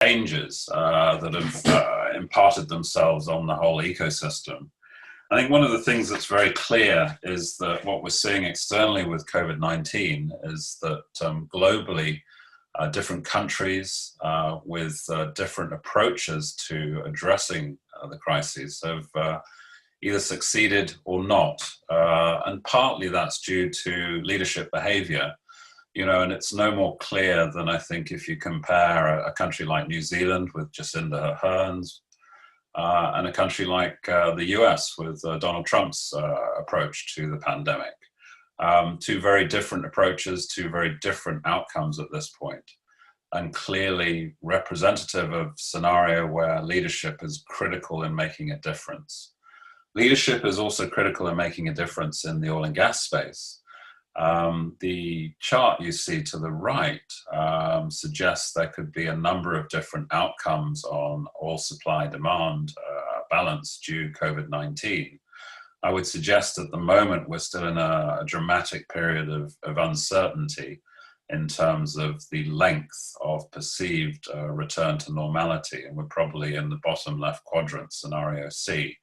changes that have imparted themselves on the whole ecosystem. I think one of the things that's very clear is that what we're seeing externally with COVID-19 is that globally, different countries with different approaches to addressing the crises have either succeeded or not. And partly that's due to leadership behavior. And it's no more clear than, I think, if you compare a country like New Zealand with Jacinda Ardern's and a country like the US with Donald Trump's approach to the pandemic. Two very different approaches, two very different outcomes at this point, and clearly representative of scenario where leadership is critical in making a difference. Leadership is also critical in making a difference in the oil and gas space. The chart you see to the right suggests there could be a number of different outcomes on oil supply demand balance due COVID-19. I would suggest at the moment we're still in a dramatic period of uncertainty in terms of the length of perceived return to normality, and we're probably in the bottom left quadrant, scenario C.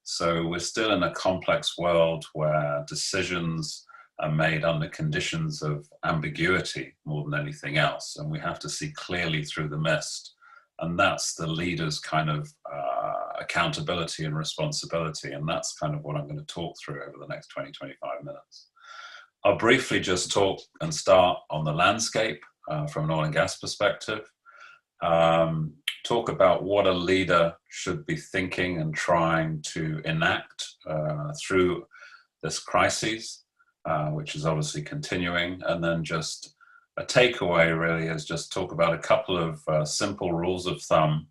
So we're still in a complex world where decisions are made under conditions of ambiguity more than anything else, and we have to see clearly through the mist. And that's the leader's kind of accountability and responsibility, and that's kind of what I'm going to talk through over the next 20-25 minutes. I'll briefly just talk and start on the landscape from an oil and gas perspective, talk about what a leader should be thinking and trying to enact through this crisis, which is obviously continuing, and then just a takeaway really is just talk about a couple of simple rules of thumb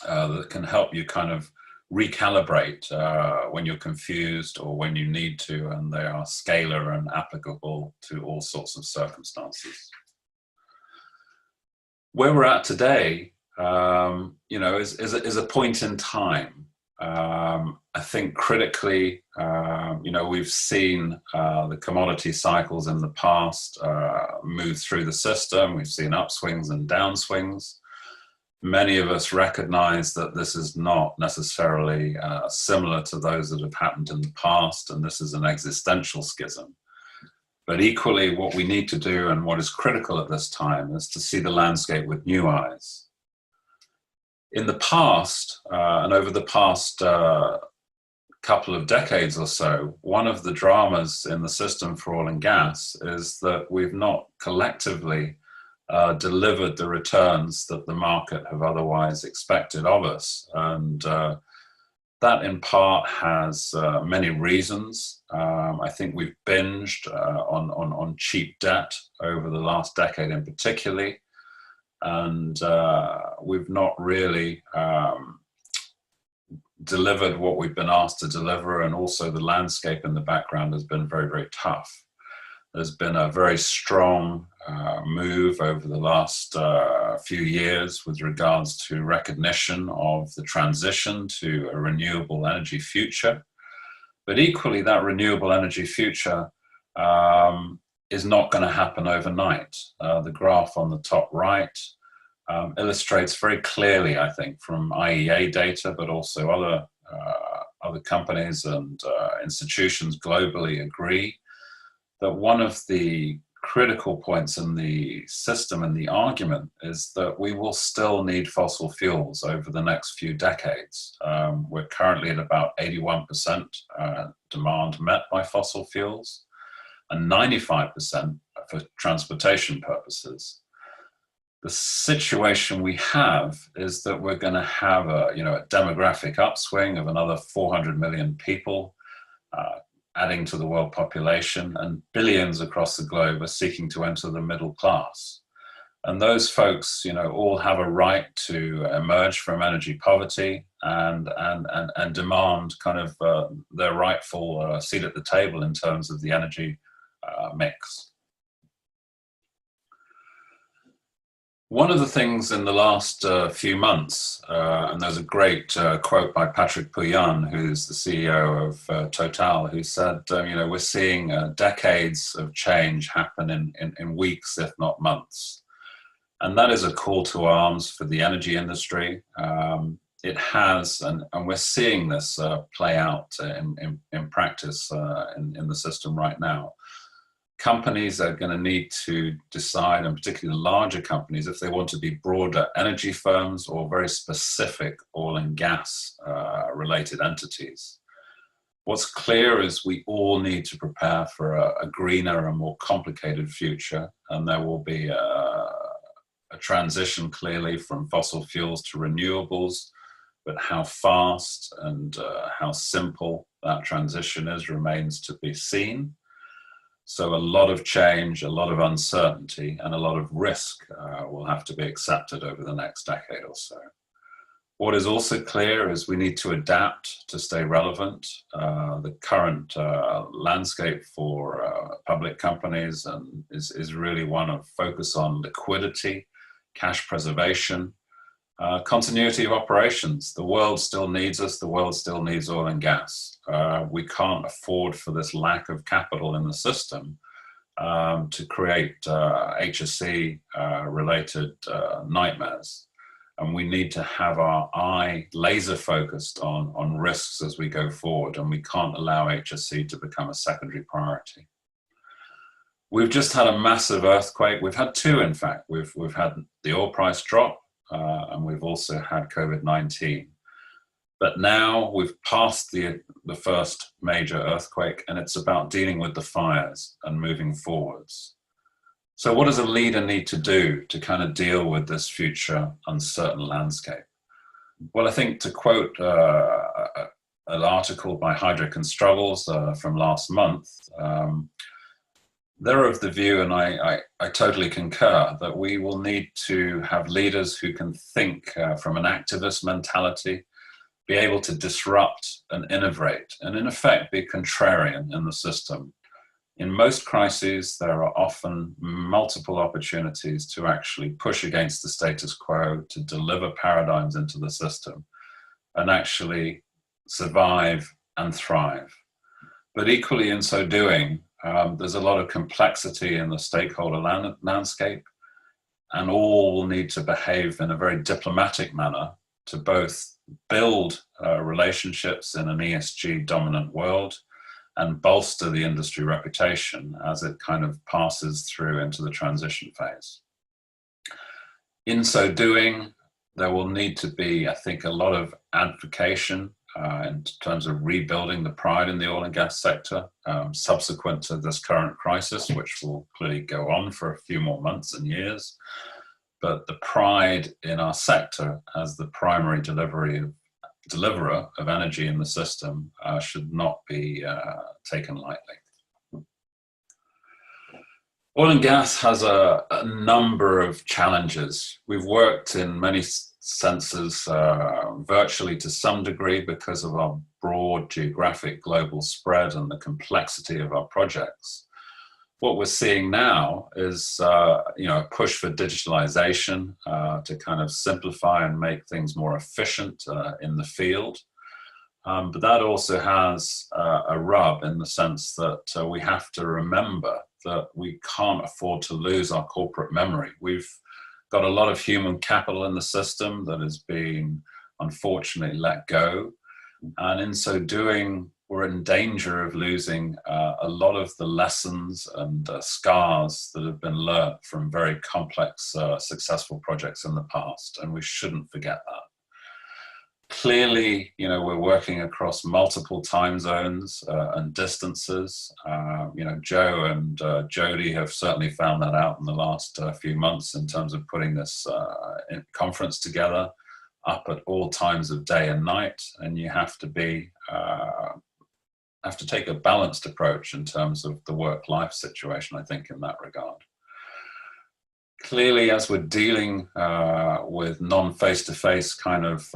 that can help you kind of recalibrate when you're confused or when you need to, and they are scalar and applicable to all sorts of circumstances. Where we're at today, is a point in time. I think critically, we've seen the commodity cycles in the past move through the system. We've seen upswings and downswings. Many of us recognize that this is not necessarily similar to those that have happened in the past, and this is an existential schism. But equally, what we need to do and what is critical at this time is to see the landscape with new eyes. In the past, and over the past couple of decades or so, one of the dramas in the system for oil and gas is that we've not collectively delivered the returns that the market have otherwise expected of us. And that in part has many reasons. I think we've binged on cheap debt over the last decade in particular. And we've not really delivered what we've been asked to deliver, and also the landscape in the background has been very, very tough. There's been a very strong move over the last few years with regards to recognition of the transition to a renewable energy future. But equally, that renewable energy future is not going to happen overnight. The graph on the top right illustrates very clearly, I think, from IEA data, but also other companies and institutions globally agree that one of the critical points in the system and the argument is that we will still need fossil fuels over the next few decades. We're currently at about 81% demand met by fossil fuels and 95% for transportation purposes. The situation we have is that we're going to have a demographic upswing of another 400 million people, adding to the world population, and billions across the globe are seeking to enter the middle class. And those folks, all have a right to emerge from energy poverty and demand kind of their rightful seat at the table in terms of the energy mix. One of the things in the last few months, and there's a great quote by Patrick Pouyanné, who's the CEO of Total, who said, we're seeing decades of change happen in weeks, if not months. And that is a call to arms for the energy industry. It has, and we're seeing this play out in practice in the system right now. Companies are going to need to decide, and particularly larger companies, if they want to be broader energy firms or very specific oil and gas related entities. What's clear is we all need to prepare for a greener and more complicated future, and there will be a transition clearly from fossil fuels to renewables, but how fast and how simple that transition is remains to be seen. So a lot of change, a lot of uncertainty, and a lot of risk will have to be accepted over the next decade or so. What is also clear is we need to adapt to stay relevant. The current landscape for public companies is really one of focus on liquidity, cash preservation, continuity of operations. The world still needs us. The world still needs oil and gas. We can't afford for this lack of capital in the system to create HSE related nightmares. And we need to have our eye laser focused on risks as we go forward, and we can't allow HSE to become a secondary priority. We've just had a massive earthquake. We've had two, in fact. We've had the oil price drop, and we've also had COVID-19. But now we've passed the first major earthquake, and it's about dealing with the fires and moving forwards. So what does a leader need to do to kind of deal with this future uncertain landscape? Well, I think, to quote an article by Heidrick and Struggles from last month, they're of the view, and I totally concur, that we will need to have leaders who can think from an activist mentality, be able to disrupt and innovate, and in effect be contrarian in the system. In most crises, there are often multiple opportunities to actually push against the status quo, to deliver paradigms into the system, and actually survive and thrive. But equally in so doing, there's a lot of complexity in the stakeholder landscape, and all will need to behave in a very diplomatic manner to both build relationships in an ESG dominant world and bolster the industry reputation as it kind of passes through into the transition phase. In so doing, there will need to be, I think, a lot of advocacy in terms of rebuilding the pride in the oil and gas sector subsequent to this current crisis, which will clearly go on for a few more months and years. But the pride in our sector as the primary deliverer of energy in the system should not be taken lightly. Oil and gas has a number of challenges. We've worked in many senses virtually to some degree because of our broad geographic global spread and the complexity of our projects. What we're seeing now is a push for digitalization to kind of simplify and make things more efficient in the field. But that also has a rub in the sense that we have to remember that we can't afford to lose our corporate memory. We've got a lot of human capital in the system that has been unfortunately let go. And in so doing, we're in danger of losing a lot of the lessons and scars that have been learnt from very complex, successful projects in the past, and we shouldn't forget that. Clearly, we're working across multiple time zones and distances. Joe and Jody have certainly found that out in the last few months in terms of putting this conference together, up at all times of day and night, and you have to take a balanced approach in terms of the work-life situation, I think, in that regard. Clearly, as we're dealing with non-face-to-face kind of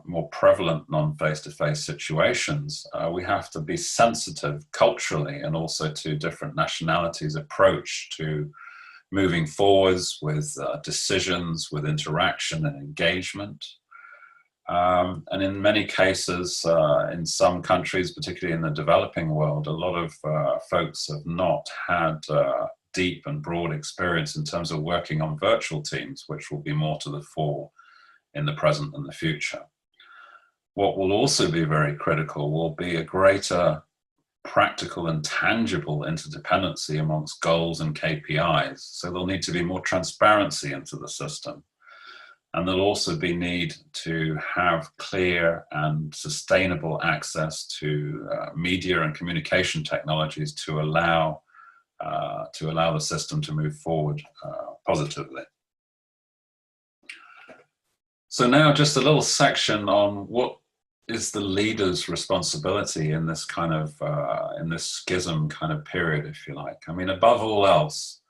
more prevalent non-face-to-face situations, we have to be sensitive culturally and also to different nationalities' approach to moving forwards with decisions, with interaction and engagement. And in many cases, in some countries, particularly in the developing world, a lot of folks have not had deep and broad experience in terms of working on virtual teams, which will be more to the fore in the present and the future. What will also be very critical will be a greater practical and tangible interdependency amongst goals and KPIs. So there'll need to be more transparency into the system. And there'll also be need to have clear and sustainable access to media and communication technologies to allow the system to move forward positively. So now just a little section on what is the leader's responsibility in this kind of in this schism kind of period, if you like. I mean, above all else,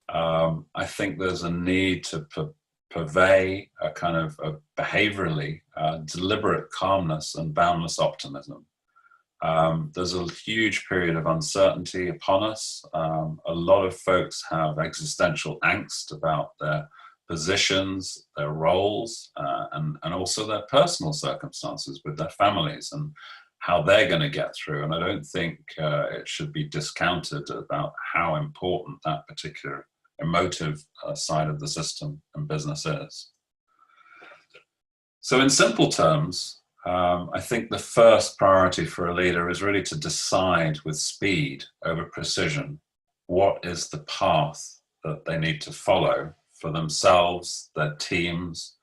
I think there's a need to purvey a kind of a behaviorally deliberate calmness and boundless optimism. There's a huge period of uncertainty upon us. A lot of folks have existential angst about their positions, their roles, and also their personal circumstances with their families and how they're going to get through. And I don't think it should be discounted about how important that particular emotive side of the system and business is. So in simple terms, I think the first priority for a leader is really to decide with speed over precision what is the path that they need to follow for themselves, their teams,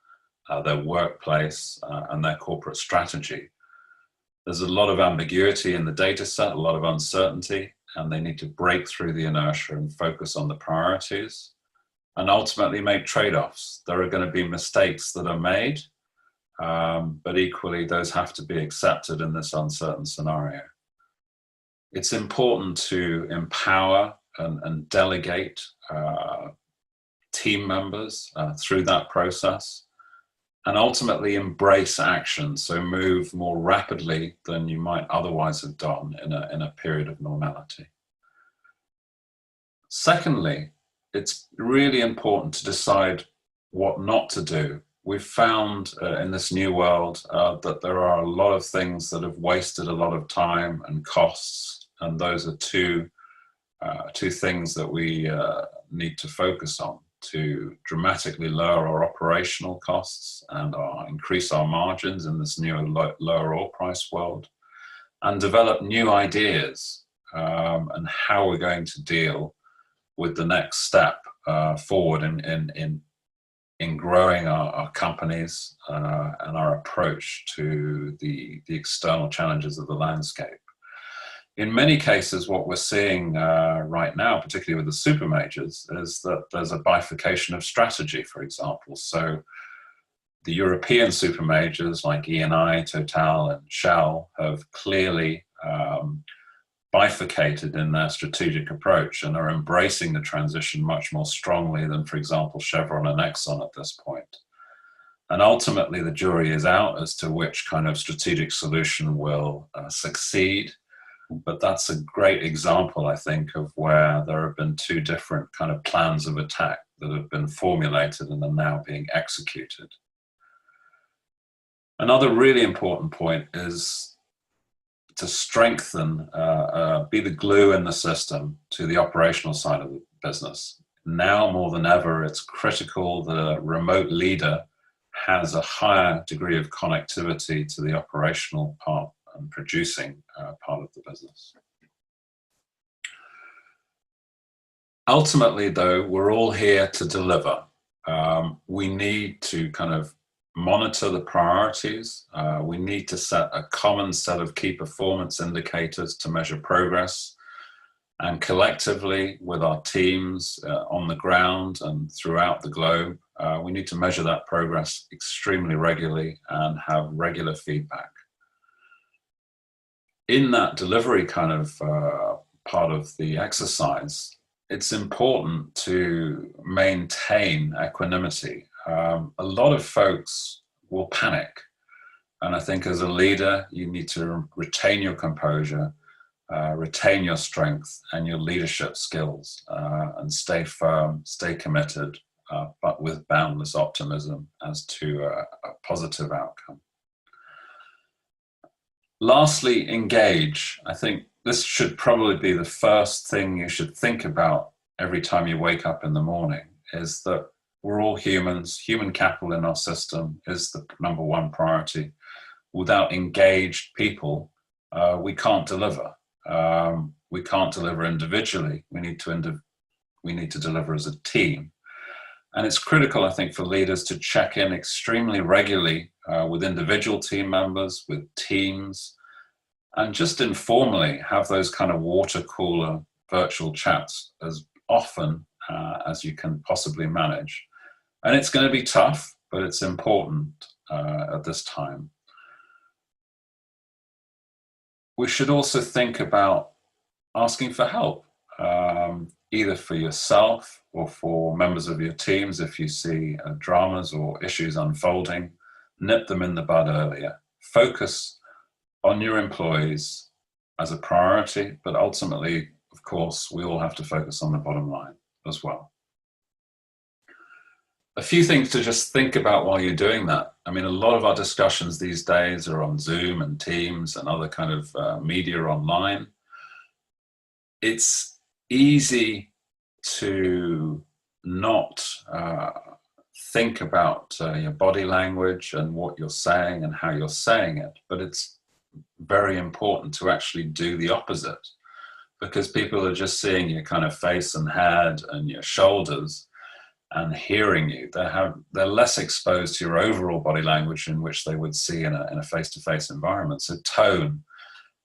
their workplace, and their corporate strategy. There's a lot of ambiguity in the data set, a lot of uncertainty, and they need to break through the inertia and focus on the priorities and ultimately make trade-offs. There are going to be mistakes that are made, but equally those have to be accepted in this uncertain scenario. It's important to empower and delegate team members through that process and ultimately embrace action, so move more rapidly than you might otherwise have done in a period of normality. Secondly, it's really important to decide what not to do. We've found in this new world that there are a lot of things that have wasted a lot of time and costs, and those are two things that we need to focus on to dramatically lower our operational costs and increase our margins in this new lower oil price world, and develop new ideas and how we're going to deal with the next step forward in growing our companies and our approach to the external challenges of the landscape. In many cases, what we're seeing right now, particularly with the super majors, is that there's a bifurcation of strategy, for example. So the European super majors like Eni, Total, and Shell have clearly bifurcated in their strategic approach and are embracing the transition much more strongly than, for example, Chevron and Exxon at this point. And ultimately, the jury is out as to which kind of strategic solution will succeed. But that's a great example, I think, of where there have been two different kind of plans of attack that have been formulated and are now being executed. Another really important point is to strengthen, be the glue in the system to the operational side of the business. Now more than ever, it's critical that a remote leader has a higher degree of connectivity to the operational part and producing part of the business. Ultimately, though, we're all here to deliver. We need to kind of monitor the priorities. We need to set a common set of key performance indicators to measure progress. And collectively, with our teams on the ground and throughout the globe, we need to measure that progress extremely regularly and have regular feedback. In that delivery kind of part of the exercise, it's important to maintain equanimity. A lot of folks will panic. And I think as a leader, you need to retain your composure, retain your strength and your leadership skills, and stay firm, stay committed, but with boundless optimism as to a positive outcome. Lastly, engage. I think this should probably be the first thing you should think about every time you wake up in the morning is that we're all humans. Human capital in our system is the number one priority. Without engaged people, we can't deliver. We can't deliver individually. We need to deliver as a team. And it's critical, I think, for leaders to check in extremely regularly with individual team members, with teams, and just informally have those kind of water cooler virtual chats as often as you can possibly manage. And it's going to be tough, but it's important at this time. We should also think about asking for help, either for yourself or for members of your teams. If you see dramas or issues unfolding, nip them in the bud earlier. Focus on your employees as a priority, but ultimately, of course, we all have to focus on the bottom line as well. A few things to just think about while you're doing that. I mean, a lot of our discussions these days are on Zoom and Teams and other kind of media online. It's easy to not think about your body language and what you're saying and how you're saying it, but it's very important to actually do the opposite, because people are just seeing your kind of face and head and your shoulders and hearing you. They're less exposed to your overall body language in which they would see in a face-to-face environment. So tone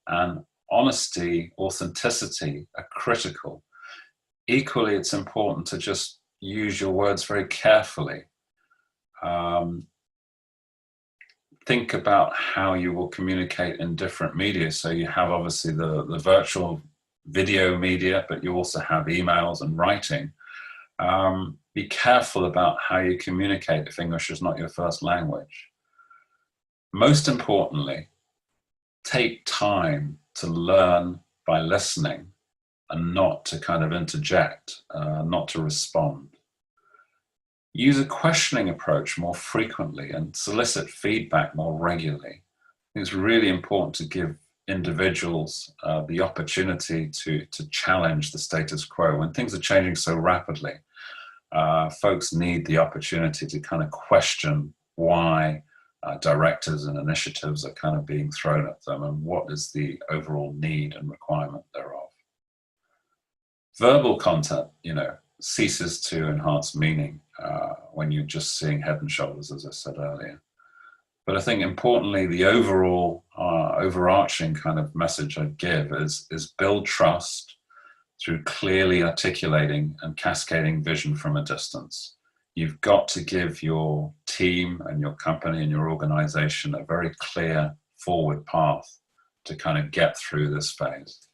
and honesty, authenticity are critical. Equally, it's important to just use your words very carefully. Think about how you will communicate in different media. So you have obviously the virtual video media, but you also have emails and writing. Be careful about how you communicate if English is not your first language. Most importantly, take time to learn by listening and not to kind of interject, not to respond. Use a questioning approach more frequently and solicit feedback more regularly. It's really important to give individuals the opportunity to challenge the status quo. When things are changing so rapidly, folks need the opportunity to kind of question why directives and initiatives are kind of being thrown at them and what is the overall need and requirement thereof. Verbal content, ceases to enhance meaning when you're just seeing head and shoulders, as I said earlier. But I think importantly, the overall overarching kind of message I give is build trust through clearly articulating and cascading vision from a distance. You've got to give your team and your company and your organization a very clear forward path to kind of get through this phase.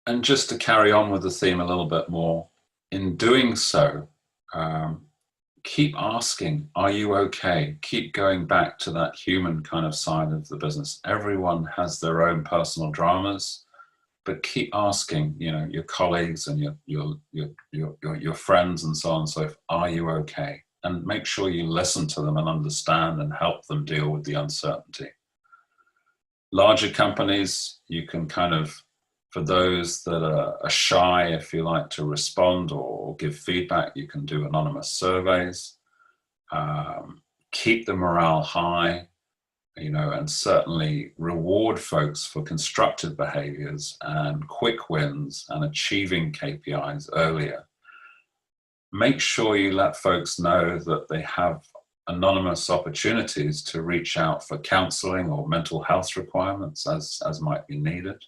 And just to carry on with the theme a little bit more, in doing so, keep asking, are you okay? Keep going back to that human kind of side of the business. Everyone has their own personal dramas, but keep asking, your colleagues and your friends and so on and so forth, are you okay? And make sure you listen to them and understand and help them deal with the uncertainty. Larger companies, you can kind of, for those that are shy, if you like, to respond or give feedback, you can do anonymous surveys. Keep the morale high, and certainly reward folks for constructive behaviors and quick wins and achieving KPIs earlier. Make sure you let folks know that they have anonymous opportunities to reach out for counseling or mental health requirements as might be needed.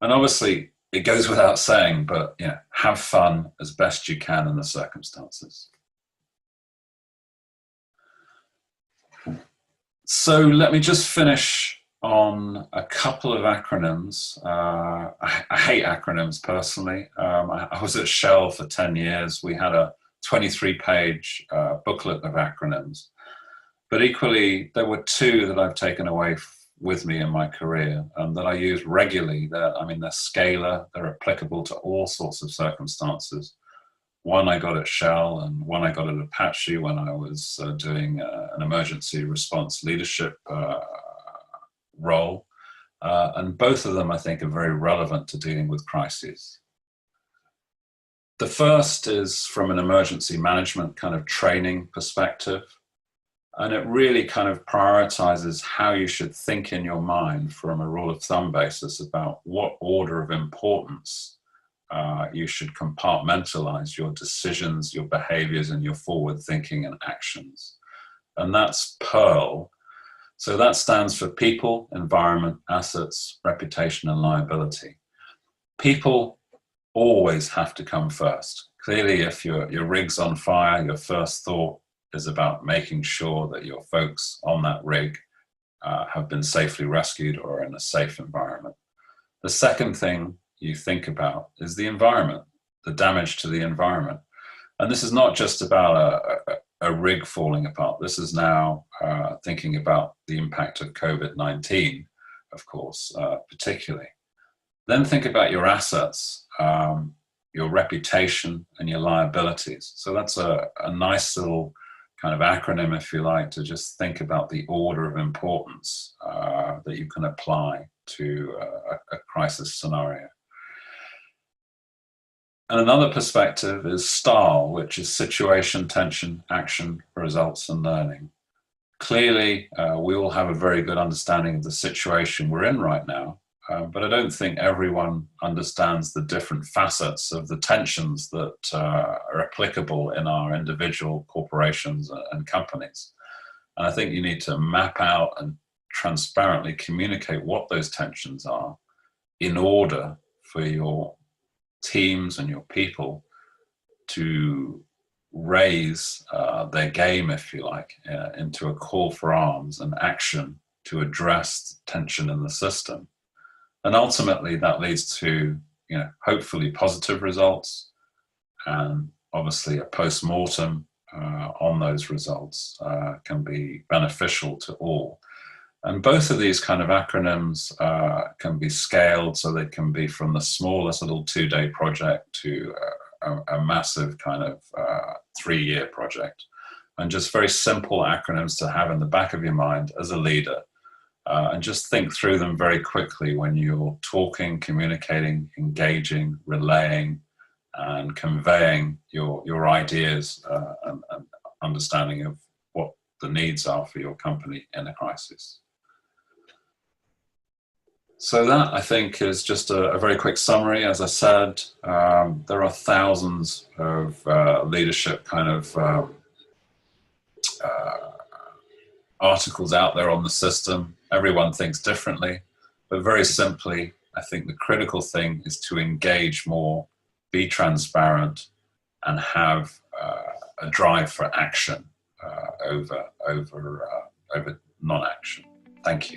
And obviously, it goes without saying, but have fun as best you can in the circumstances. So let me just finish on a couple of acronyms. I hate acronyms personally. I was at Shell for 10 years. We had a 23-page booklet of acronyms. But equally, there were two that I've taken away with me in my career that I use regularly. They're scalar, they're applicable to all sorts of circumstances. One I got at Shell and one I got at Apache when I was doing an emergency response leadership role. And both of them, I think, are very relevant to dealing with crises. The first is from an emergency management kind of training perspective. And it really kind of prioritizes how you should think in your mind from a rule of thumb basis about what order of importance you should compartmentalize your decisions, your behaviors, and your forward thinking and actions. And that's PEARL. So that stands for people, environment, assets, reputation, and liability. People always have to come first. Clearly, if your rig's on fire, your first thought is about making sure that your folks on that rig have been safely rescued or in a safe environment. The second thing you think about is the environment, the damage to the environment. And this is not just about a rig falling apart. This is now thinking about the impact of COVID-19, of course, particularly. Then think about your assets, your reputation, and your liabilities. So that's a nice little kind of acronym, if you like, to just think about the order of importance that you can apply to a crisis scenario. And another perspective is STAR, which is situation, tension, action, results, and learning. Clearly, we all have a very good understanding of the situation we're in right now, but I don't think everyone understands the different facets of the tensions that are applicable in our individual corporations and companies. And I think you need to map out and transparently communicate what those tensions are in order for your teams and your people to raise their game, if you like, into a call for arms and action to address tension in the system. And ultimately that leads to, hopefully positive results, and obviously a post-mortem on those results can be beneficial to all. And both of these kind of acronyms can be scaled, so they can be from the smallest little 2-day project to a massive kind of 3-year project. And just very simple acronyms to have in the back of your mind as a leader. And just think through them very quickly when you're talking, communicating, engaging, relaying, and conveying your ideas and understanding of what the needs are for your company in a crisis. So that, I think, is just a very quick summary. As I said, there are thousands of leadership kind of articles out there on the system. Everyone thinks differently, but very simply, I think the critical thing is to engage more, be transparent, and have a drive for action over non-action. Thank you.